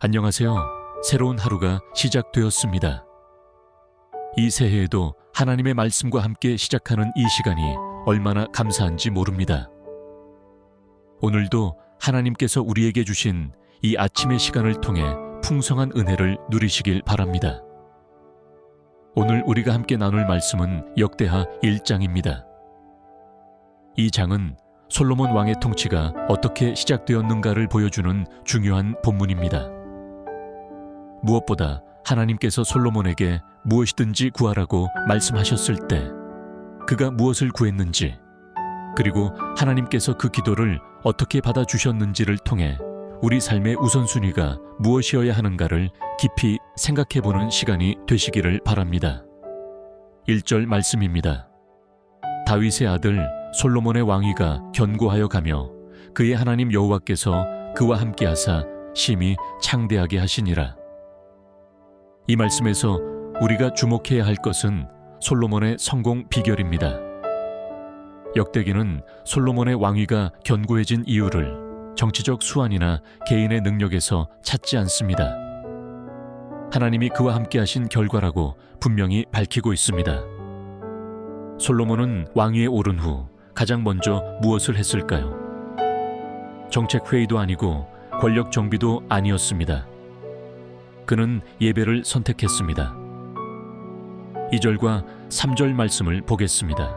안녕하세요. 새로운 하루가 시작되었습니다. 이 새해에도 하나님의 말씀과 함께 시작하는 이 시간이 얼마나 감사한지 모릅니다. 오늘도 하나님께서 우리에게 주신 이 아침의 시간을 통해 풍성한 은혜를 누리시길 바랍니다. 오늘 우리가 함께 나눌 말씀은 역대하 1장입니다. 이 장은 솔로몬 왕의 통치가 어떻게 시작되었는가를 보여주는 중요한 본문입니다. 무엇보다 하나님께서 솔로몬에게 무엇이든지 구하라고 말씀하셨을 때 그가 무엇을 구했는지, 그리고 하나님께서 그 기도를 어떻게 받아주셨는지를 통해 우리 삶의 우선순위가 무엇이어야 하는가를 깊이 생각해보는 시간이 되시기를 바랍니다. 1절 말씀입니다. 다윗의 아들 솔로몬의 왕위가 견고하여 가며 그의 하나님 여호와께서 그와 함께하사 심히 창대하게 하시니라. 이 말씀에서 우리가 주목해야 할 것은 솔로몬의 성공 비결입니다. 역대기는 솔로몬의 왕위가 견고해진 이유를 정치적 수완이나 개인의 능력에서 찾지 않습니다. 하나님이 그와 함께하신 결과라고 분명히 밝히고 있습니다. 솔로몬은 왕위에 오른 후 가장 먼저 무엇을 했을까요? 정책회의도 아니고 권력 정비도 아니었습니다. 그는 예배를 선택했습니다. 2절과 3절 말씀을 보겠습니다.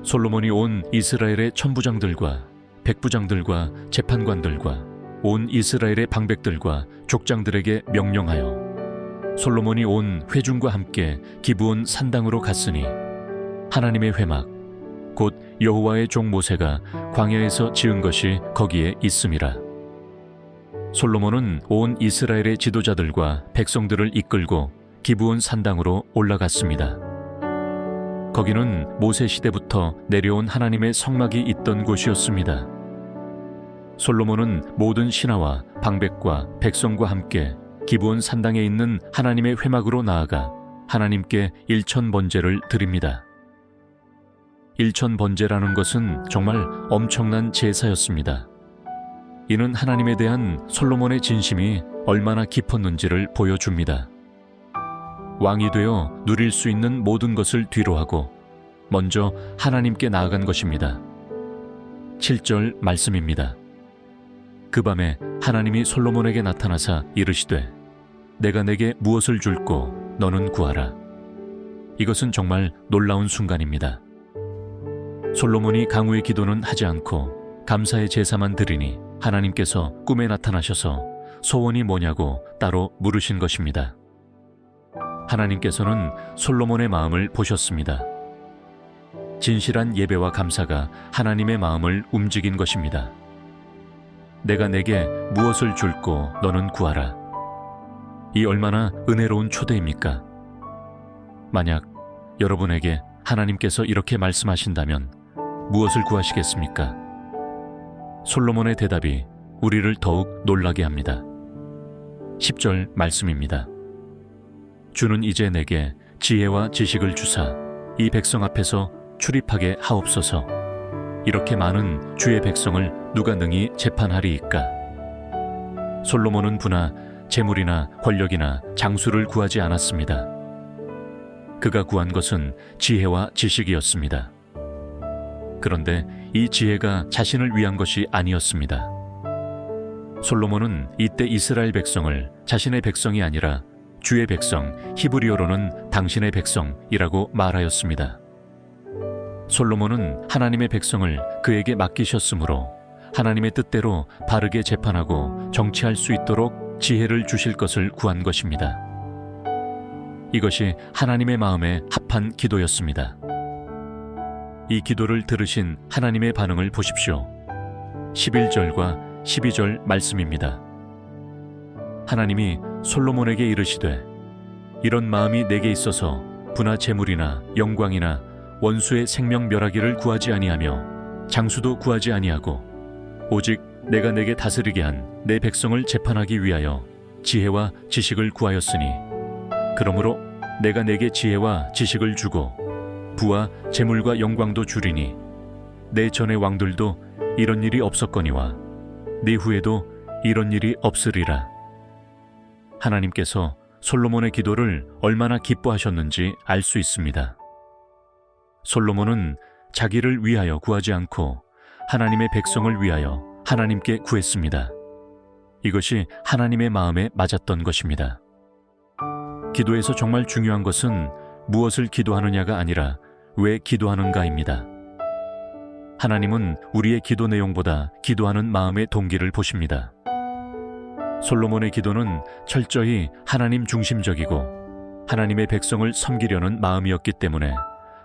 솔로몬이 온 이스라엘의 천부장들과 백부장들과 재판관들과 온 이스라엘의 방백들과 족장들에게 명령하여 솔로몬이 온 회중과 함께 기브온 산당으로 갔으니 하나님의 회막 곧 여호와의 종 모세가 광야에서 지은 것이 거기에 있음이라. 솔로몬은 온 이스라엘의 지도자들과 백성들을 이끌고 기브온 산당으로 올라갔습니다. 거기는 모세 시대부터 내려온 하나님의 성막이 있던 곳이었습니다. 솔로몬은 모든 신하와 방백과 백성과 함께 기브온 산당에 있는 하나님의 회막으로 나아가 하나님께 일천번제를 드립니다. 일천번제라는 것은 정말 엄청난 제사였습니다. 이는 하나님에 대한 솔로몬의 진심이 얼마나 깊었는지를 보여줍니다. 왕이 되어 누릴 수 있는 모든 것을 뒤로하고 먼저 하나님께 나아간 것입니다. 7절 말씀입니다. 그 밤에 하나님이 솔로몬에게 나타나사 이르시되 내가 내게 무엇을 줄꼬 너는 구하라. 이것은 정말 놀라운 순간입니다. 솔로몬이 강우의 기도는 하지 않고 감사의 제사만 드리니 하나님께서 꿈에 나타나셔서 소원이 뭐냐고 따로 물으신 것입니다. 하나님께서는 솔로몬의 마음을 보셨습니다. 진실한 예배와 감사가 하나님의 마음을 움직인 것입니다. 내가 내게 무엇을 줄꼬 너는 구하라. 이 얼마나 은혜로운 초대입니까? 만약 여러분에게 하나님께서 이렇게 말씀하신다면 무엇을 구하시겠습니까? 솔로몬의 대답이 우리를 더욱 놀라게 합니다. 10절 말씀입니다. 주는 이제 내게 지혜와 지식을 주사 이 백성 앞에서 출입하게 하옵소서. 이렇게 많은 주의 백성을 누가 능히 재판하리이까? 솔로몬은 부나 재물이나 권력이나 장수를 구하지 않았습니다. 그가 구한 것은 지혜와 지식이었습니다. 그런데 이 지혜가 자신을 위한 것이 아니었습니다. 솔로몬은 이때 이스라엘 백성을 자신의 백성이 아니라 주의 백성, 히브리어로는 당신의 백성이라고 말하였습니다. 솔로몬은 하나님의 백성을 그에게 맡기셨으므로 하나님의 뜻대로 바르게 재판하고 정치할 수 있도록 지혜를 주실 것을 구한 것입니다. 이것이 하나님의 마음에 합한 기도였습니다. 이 기도를 들으신 하나님의 반응을 보십시오. 11절과 12절 말씀입니다. 하나님이 솔로몬에게 이르시되 이런 마음이 내게 있어서 부나 재물이나 영광이나 원수의 생명 멸하기를 구하지 아니하며 장수도 구하지 아니하고 오직 내가 내게 다스리게 한 내 백성을 재판하기 위하여 지혜와 지식을 구하였으니 그러므로 내가 내게 지혜와 지식을 주고 부와 재물과 영광도 주리니 내 전의 왕들도 이런 일이 없었거니와 네 후에도 이런 일이 없으리라. 하나님께서 솔로몬의 기도를 얼마나 기뻐하셨는지 알 수 있습니다. 솔로몬은 자기를 위하여 구하지 않고 하나님의 백성을 위하여 하나님께 구했습니다. 이것이 하나님의 마음에 맞았던 것입니다. 기도에서 정말 중요한 것은 무엇을 기도하느냐가 아니라 왜 기도하는가입니다. 하나님은 우리의 기도 내용보다 기도하는 마음의 동기를 보십니다. 솔로몬의 기도는 철저히 하나님 중심적이고 하나님의 백성을 섬기려는 마음이었기 때문에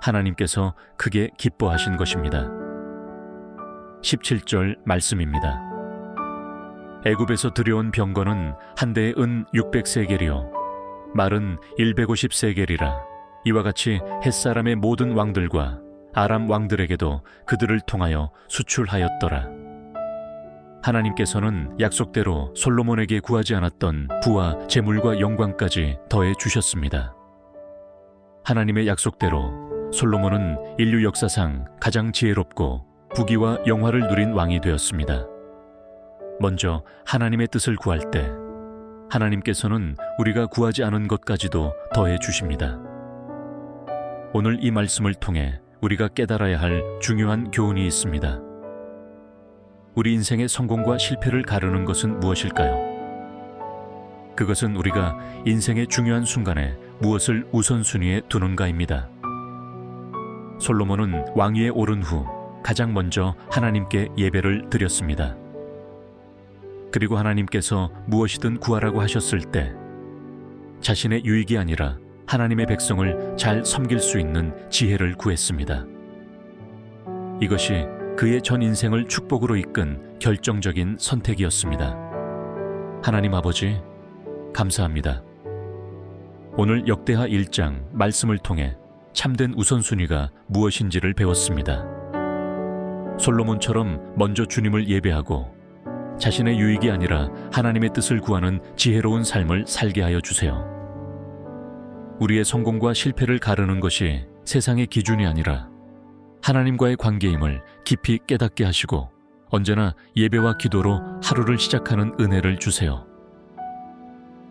하나님께서 크게 기뻐하신 것입니다. 17절 말씀입니다. 애굽에서 들여온 병거는 한 대에 은 600세겔이요 말은 150세겔이라 이와 같이 햇사람의 모든 왕들과 아람 왕들에게도 그들을 통하여 수출하였더라. 하나님께서는 약속대로 솔로몬에게 구하지 않았던 부와 재물과 영광까지 더해 주셨습니다. 하나님의 약속대로 솔로몬은 인류 역사상 가장 지혜롭고 부귀와 영화를 누린 왕이 되었습니다. 먼저 하나님의 뜻을 구할 때 하나님께서는 우리가 구하지 않은 것까지도 더해 주십니다. 오늘 이 말씀을 통해 우리가 깨달아야 할 중요한 교훈이 있습니다. 우리 인생의 성공과 실패를 가르는 것은 무엇일까요? 그것은 우리가 인생의 중요한 순간에 무엇을 우선순위에 두는가입니다. 솔로몬은 왕위에 오른 후 가장 먼저 하나님께 예배를 드렸습니다. 그리고 하나님께서 무엇이든 구하라고 하셨을 때 자신의 유익이 아니라 하나님의 백성을 잘 섬길 수 있는 지혜를 구했습니다. 이것이 그의 전 인생을 축복으로 이끈 결정적인 선택이었습니다. 하나님 아버지, 감사합니다. 오늘 역대하 1장 말씀을 통해 참된 우선순위가 무엇인지를 배웠습니다. 솔로몬처럼 먼저 주님을 예배하고 자신의 유익이 아니라 하나님의 뜻을 구하는 지혜로운 삶을 살게 하여 주세요. 우리의 성공과 실패를 가르는 것이 세상의 기준이 아니라 하나님과의 관계임을 깊이 깨닫게 하시고 언제나 예배와 기도로 하루를 시작하는 은혜를 주세요.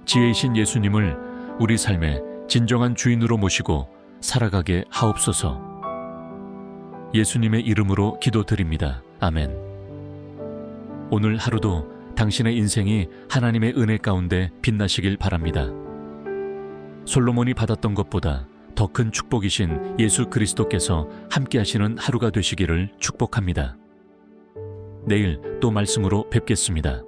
지혜이신 예수님을 우리 삶의 진정한 주인으로 모시고 살아가게 하옵소서. 예수님의 이름으로 기도드립니다. 아멘. 오늘 하루도 당신의 인생이 하나님의 은혜 가운데 빛나시길 바랍니다. 솔로몬이 받았던 것보다 더 큰 축복이신 예수 그리스도께서 함께 하시는 하루가 되시기를 축복합니다. 내일 또 말씀으로 뵙겠습니다.